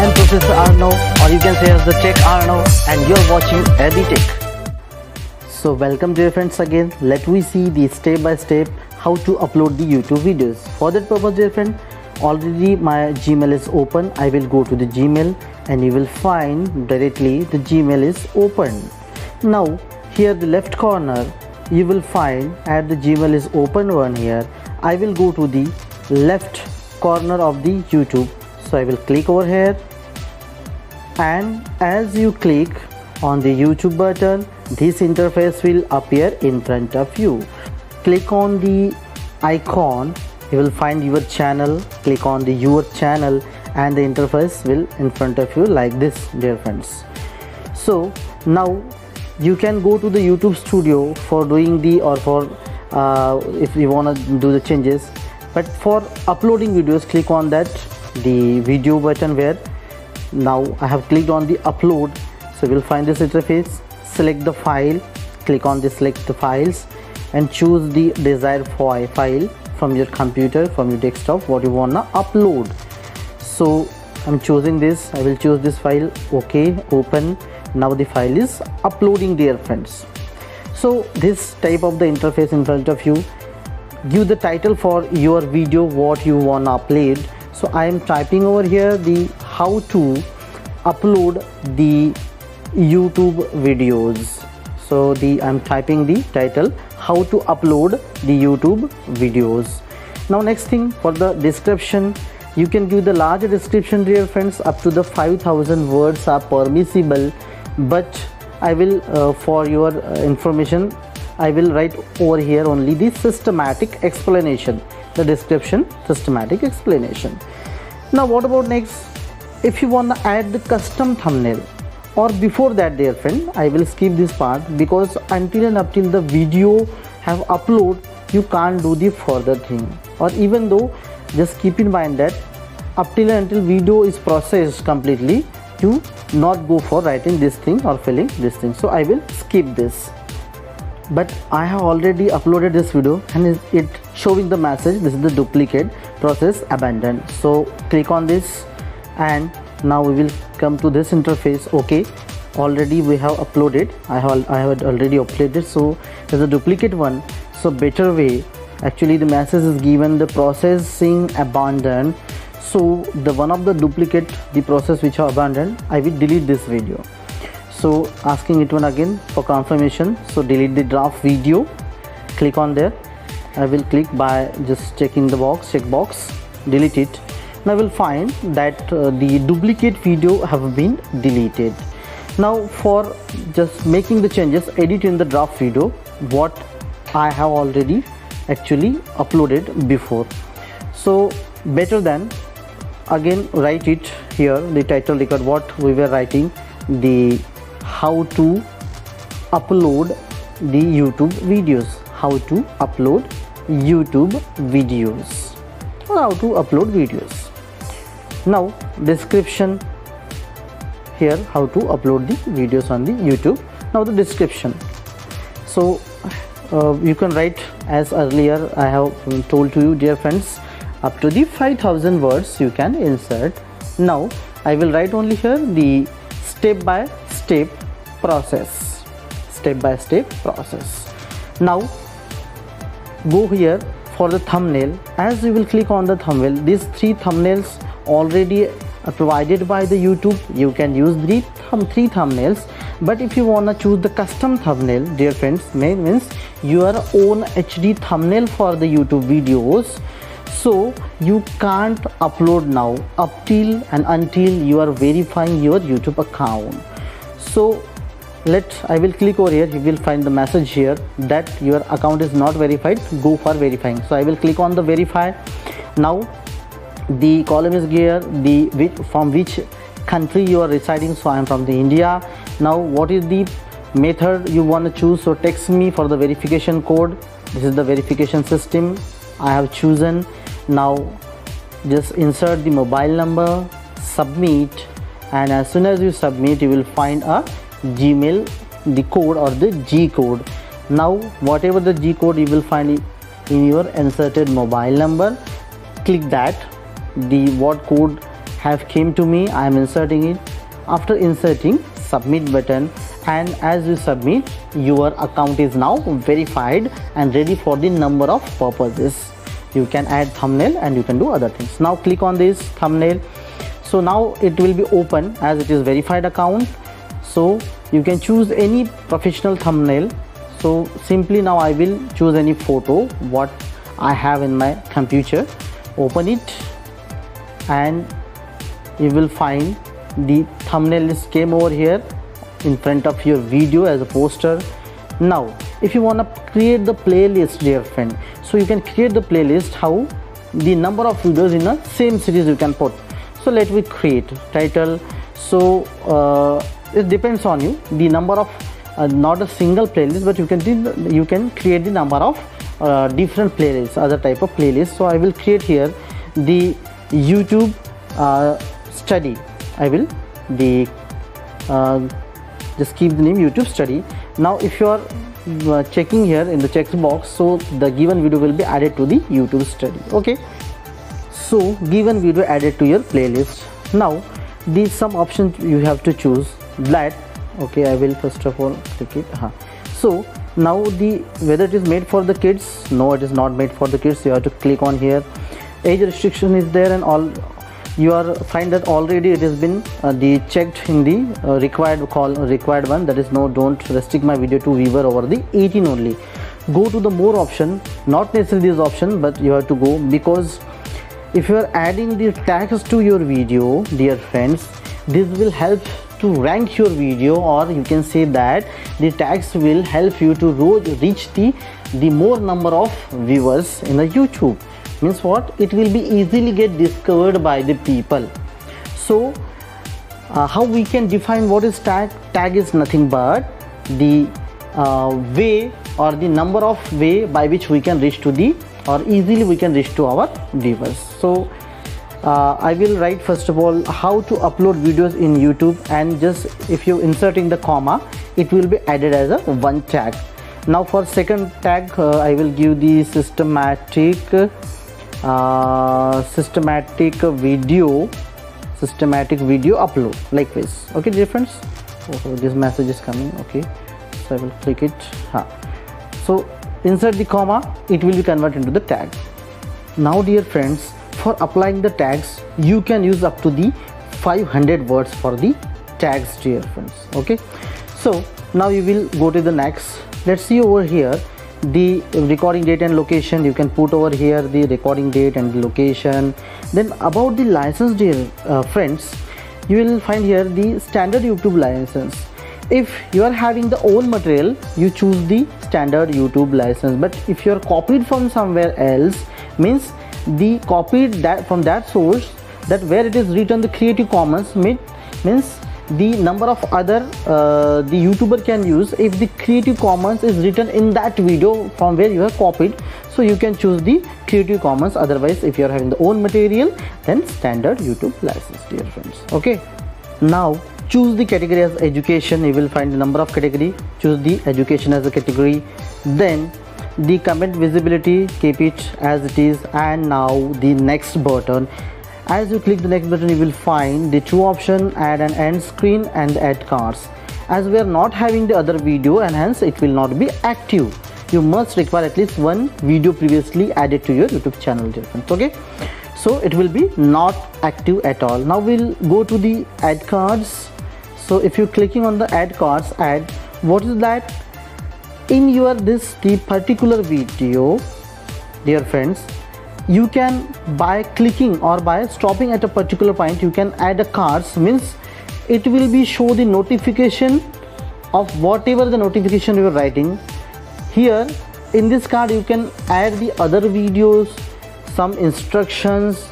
I am Professor Arnav, or you can say as the Tech Arnav, and you're watching EduTech. So welcome dear friends again. Let me see the step by step how to upload the YouTube videos. For that purpose dear friend, already my Gmail is open. I will go to the Gmail and you will find directly the Gmail is open. Now here the left corner you will find at the Gmail is open one here. I will go to the left corner of the YouTube. So I will click over here, and as you click on the YouTube button, this interface will appear in front of you. Click on the icon, you will find your channel. Click on the your channel and the interface will in front of you like this dear friends. So now you can go to the YouTube studio for doing the or for if you want to do the changes, but for uploading videos click on that the video button where now I have clicked on the upload. So you will find this interface. Select the file, click on the select the files and choose the desired file from your computer, from your desktop, what you wanna upload. So I'm choosing this. I will choose this file. Okay, open. Now the file is uploading dear friends. So this type of the interface in front of you. Give the title for your video what you wanna upload. So I am typing over here the how to upload the YouTube videos. So I'm typing the title how to upload the YouTube videos. Now next thing, for the description, you can give the larger description dear friends. Up to the 5,000 words are permissible, but I will for your information I will write over here only the systematic explanation, the description systematic explanation. Now what about next? If you want to add the custom thumbnail, or before that dear friend, I will skip this part because until the video have upload you can't do the further thing. Or even though, just keep in mind that until video is processed completely, you not go for writing this thing or filling this thing. So I will skip this. But I have already uploaded this video and it showing the message this is the duplicate, process abandoned. So click on this and now we will come to this interface. Okay, already we have uploaded. I have already uploaded, so there's a duplicate one. So better way, actually the message is given the processing abandoned. So the one of the duplicate, the process which are abandoned, I will delete this video. So asking it one again for confirmation. So delete the draft video, click on there. I will click by just checking the box, check box, delete it. Now I will find that the duplicate video have been deleted. Now for just making the changes, edit in the draft video what I have already actually uploaded before. So better than again write it here, the title record what we were writing, the how to upload the YouTube videos, how to upload YouTube videos, or how to upload videos. Now description here, how to upload the videos on the YouTube. Now the description, so you can write as earlier I have told to you dear friends, up to the 5,000 words you can insert. Now I will write only here the step by step process, step by step process. Now go here for the thumbnail. As you will click on the thumbnail, these three thumbnails already provided by the YouTube. You can use three thumbnails, but if you want to choose the custom thumbnail dear friends, means your own HD thumbnail for the YouTube videos, so you can't upload now until you are verifying your YouTube account. So I will click over here. You will find the message here that your account is not verified, go for verifying. So I will click on the verify. Now the column is here, from which country you are residing. So I am from the India. Now what is the method you want to choose? So text me for the verification code. This is the verification system I have chosen. Now just insert the mobile number, submit, and as soon as you submit you will find a Gmail, the code or the G code. Now whatever the G code you will find in your inserted mobile number, click that, the what code have came to me. I am inserting it. After inserting, submit button, and as you submit, your account is now verified and ready for the number of purposes. You can add thumbnail and you can do other things. Now click on this thumbnail. So now it will be open as it is verified account. So you can choose any professional thumbnail. So simply now I will choose any photo what I have in my computer. Open it and you will find the thumbnail list came over here in front of your video as a poster. Now if you want to create the playlist, dear friend, so you can create the playlist. How? The number of videos in a same series you can put. So let me create title. So it depends on you, the number of not a single playlist, but you can create the number of different playlists, other type of playlists. So I will create here the YouTube study. I will just keep the name YouTube study. Now if you are checking here in the checkbox, so the given video will be added to the YouTube study. Okay, so given video added to your playlist. Now these some options you have to choose. That okay, I will first of all click it. So now whether it is made for the kids. No, it is not made for the kids. You have to click on here. Age restriction is there, and all you are find that already it has been checked in the required one, that is no, don't restrict my video to viewer over the 18 only. Go to the more option, not necessarily this option, but you have to go, because if you are adding the tags to your video, dear friends, this will help to rank your video, or you can say that the tags will help you to reach the more number of viewers in the YouTube. Means what? It will be easily get discovered by the people. So how we can define what is tag? Tag is nothing but the way or the number of way by which we can reach to the, or easily we can reach to our viewers. So I will write first of all how to upload videos in YouTube, and just if you inserting the comma, it will be added as a one tag. Now for second tag, I will give the systematic video upload, like this. Okay, dear friends. Oh, this message is coming. Okay, so I will click it. So insert the comma, it will be converted into the tag. Now dear friends, for applying the tags, you can use up to the 500 words for the tags, dear friends. Okay, so now you will go to the next. Let's see over here the recording date and location. You can put over here the recording date and the location. Then about the license, dear friends, you will find here the standard YouTube license. If you are having the own material, you choose the standard YouTube license, but if you are copied from somewhere else, means the copied that from that source, that where it is written the Creative Commons, means the number of other the YouTuber can use if the Creative Commons is written in that video from where you have copied. So you can choose the Creative Commons. Otherwise, if you are having the own material, then standard YouTube license, dear friends. Okay, now choose the category as education. You will find the number of category. Choose the education as a category. Then the comment visibility, keep it as it is. And now the next button. As you click the next button, you will find the two option, add an end screen and add cards. As we are not having the other video, and hence it will not be active. You must require at least one video previously added to your YouTube channel, dear friends. Okay, so it will be not active at all. Now we'll go to the add cards. So if you're clicking on the add cards, add, what is that? In your the particular video, dear friends, you can, by clicking or by stopping at a particular point, you can add a cards. Means it will be show the notification of whatever the notification you are writing. Here in this card you can add the other videos, some instructions,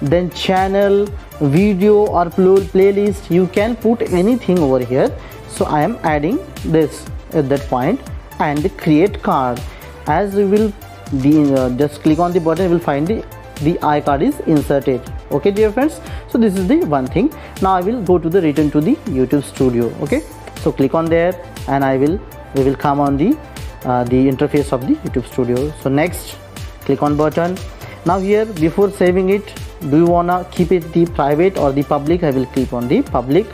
then channel, video or playlist. You can put anything over here. So I am adding this at that point, and the create card. As we will just click on the button, you will find the iCard is inserted. Okay, dear friends, so this is the one thing. Now I will go to the return to the YouTube Studio. Okay, so click on there, and we will come on the interface of the YouTube Studio. So next, click on button. Now here, before saving it, do you wanna keep it the private or the public? I will click on the public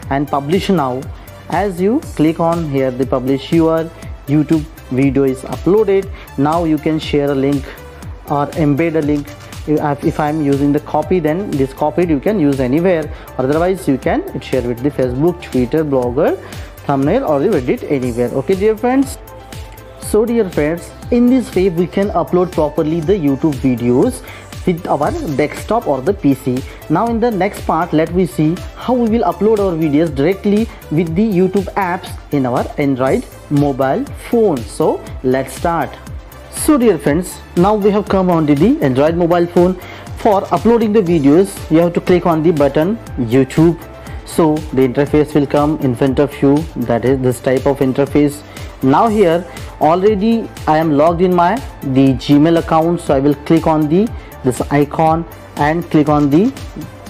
and publish now. As you click on here the publish, your YouTube video is uploaded. Now you can share a link or embed a link. If I'm using the copy, then this copied you can use anywhere, otherwise you can share with the Facebook, Twitter, Blogger, thumbnail or the Reddit, anywhere. Okay dear friends, so dear friends, in this way we can upload properly the YouTube videos with our desktop or the PC. Now in the next part, let me see how we will upload our videos directly with the YouTube apps in our Android mobile phone. So let's start. So dear friends, now we have come on to the Android mobile phone. For uploading the videos, you have to click on the button YouTube. So the interface will come in front of you, that is this type of interface. Now here already I am logged in the Gmail account, so I will click on this icon and click on the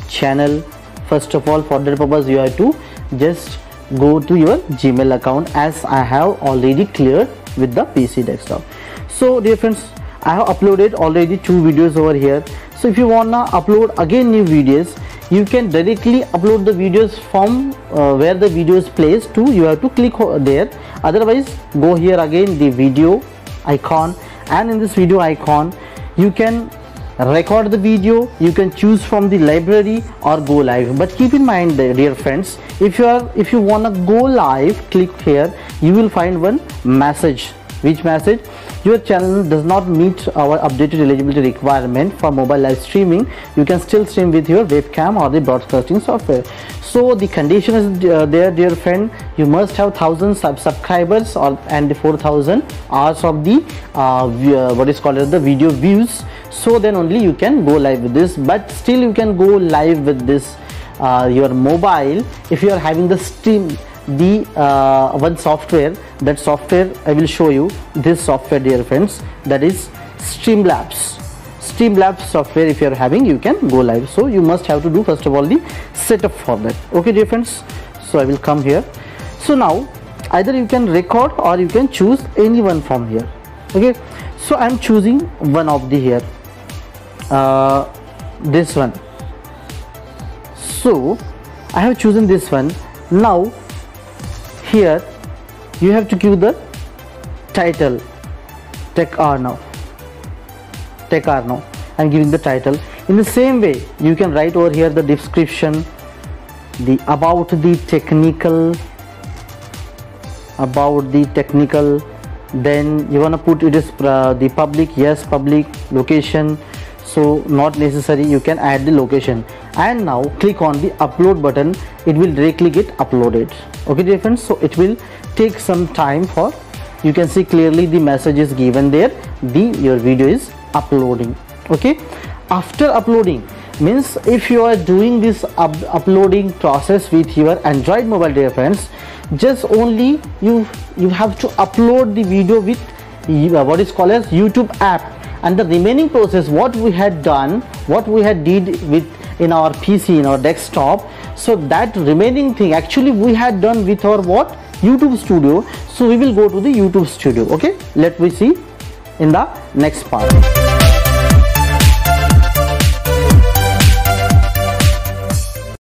channel. First of all, for that purpose you have to just go to your Gmail account, as I have already cleared with the PC desktop. So dear friends, I have uploaded already 2 videos over here. So if you wanna upload again new videos, you can directly upload the videos from where the video is placed to, you have to click there. Otherwise, go here again the video icon, and in this video icon you can record the video. You can choose from the library or go live, but keep in mind dear friends, if you wanna go live, click here, you will find one message. Which message? Your channel does not meet our updated eligibility requirement for mobile live streaming. You can still stream with your webcam or the broadcasting software. So the condition is there dear friend, you must have 1000 subscribers and 4000 hours of the what is called as the video views. So then only you can go live with this, but still you can go live with this your mobile if you are having the one software. That software I will show you, this software dear friends, that is Streamlabs software. If you are having, you can go live. So you must have to do first of all the setup for that. Okay dear friends, so I will come here. So now either you can record or you can choose anyone from here. Okay, so I am choosing one of the here, this one. So I have chosen this one. Now here you have to give the title, Tech Arnav. I'm giving the title. In the same way, you can write over here the description, the about the technical, then you want to put it is the public, yes public, location, so not necessary, you can add the location, and now click on the upload button. It will directly get uploaded. Okay dear friends, so it will take some time for, you can see clearly the message is given there, your video is uploading. Okay, after uploading means if you are doing this uploading process with your Android mobile dear friends, just only you have to upload the video with what is called as YouTube app, and the remaining process what we had did with in our PC, in our desktop, so that remaining thing actually we had done with our what, YouTube Studio. So we will go to the YouTube Studio. Okay, let me see in the next part.